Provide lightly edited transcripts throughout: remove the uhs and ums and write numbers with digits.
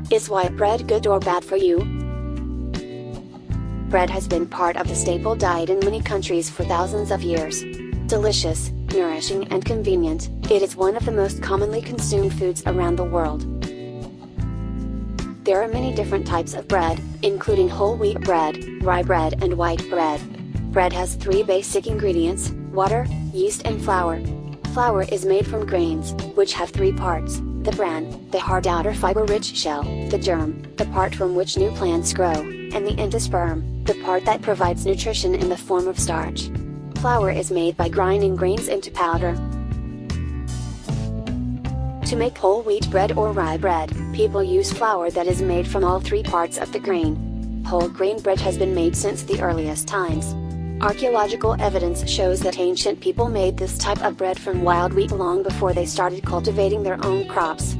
Is white bread good or bad for you? Bread has been part of the staple diet in many countries for thousands of years. Delicious, nourishing and convenient, it is one of the most commonly consumed foods around the world. There are many different types of bread, including whole wheat bread, rye bread and white bread. Bread has three basic ingredients: water, yeast and flour. Flour is made from grains, which have three parts: the bran, the hard outer fiber-rich shell, the germ, the part from which new plants grow, and the endosperm, the part that provides nutrition in the form of starch. Flour is made by grinding grains into powder. To make whole wheat bread or rye bread, people use flour that is made from all three parts of the grain. Whole grain bread has been made since the earliest times. Archaeological evidence shows that ancient people made this type of bread from wild wheat long before they started cultivating their own crops.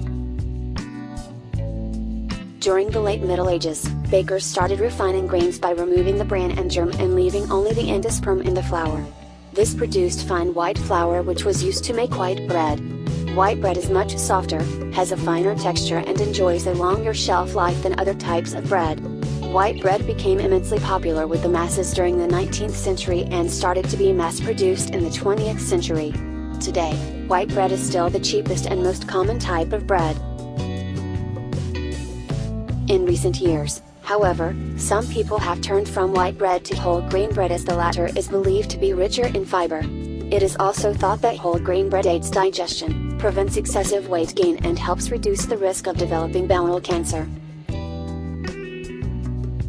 During the late Middle Ages, bakers started refining grains by removing the bran and germ and leaving only the endosperm in the flour. This produced fine white flour which was used to make white bread. White bread is much softer, has a finer texture and enjoys a longer shelf life than other types of bread. White bread became immensely popular with the masses during the 19th century and started to be mass-produced in the 20th century. Today, white bread is still the cheapest and most common type of bread. In recent years, however, some people have turned from white bread to whole grain bread as the latter is believed to be richer in fiber. It is also thought that whole grain bread aids digestion, prevents excessive weight gain and helps reduce the risk of developing bowel cancer.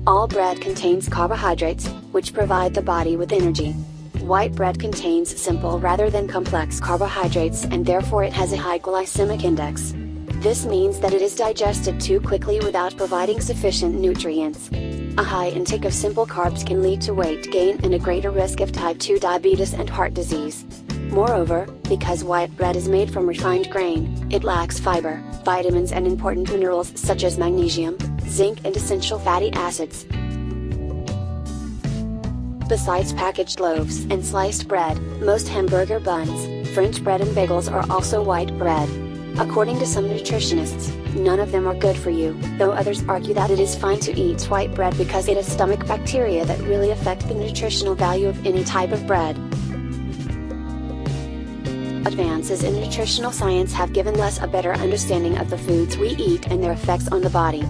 All bread contains carbohydrates, which provide the body with energy. White bread contains simple rather than complex carbohydrates and therefore it has a high glycemic index. This means that it is digested too quickly without providing sufficient nutrients. A high intake of simple carbs can lead to weight gain and a greater risk of type 2 diabetes and heart disease. Moreover, because white bread is made from refined grain, it lacks fiber, vitamins and important minerals such as magnesium, zinc and essential fatty acids. Besides packaged loaves and sliced bread, most hamburger buns, French bread and bagels are also white bread. According to some nutritionists, none of them are good for you, though others argue that it is fine to eat white bread because it has stomach bacteria that really affect the nutritional value of any type of bread. Advances in nutritional science have given us a better understanding of the foods we eat and their effects on the body.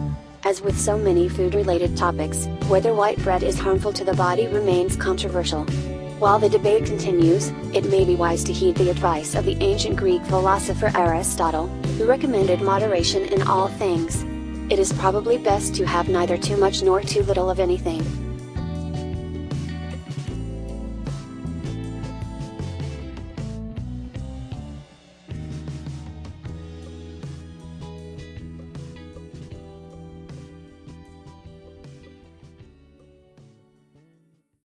As with so many food-related topics, whether white bread is harmful to the body remains controversial. While the debate continues, it may be wise to heed the advice of the ancient Greek philosopher Aristotle, who recommended moderation in all things. It is probably best to have neither too much nor too little of anything.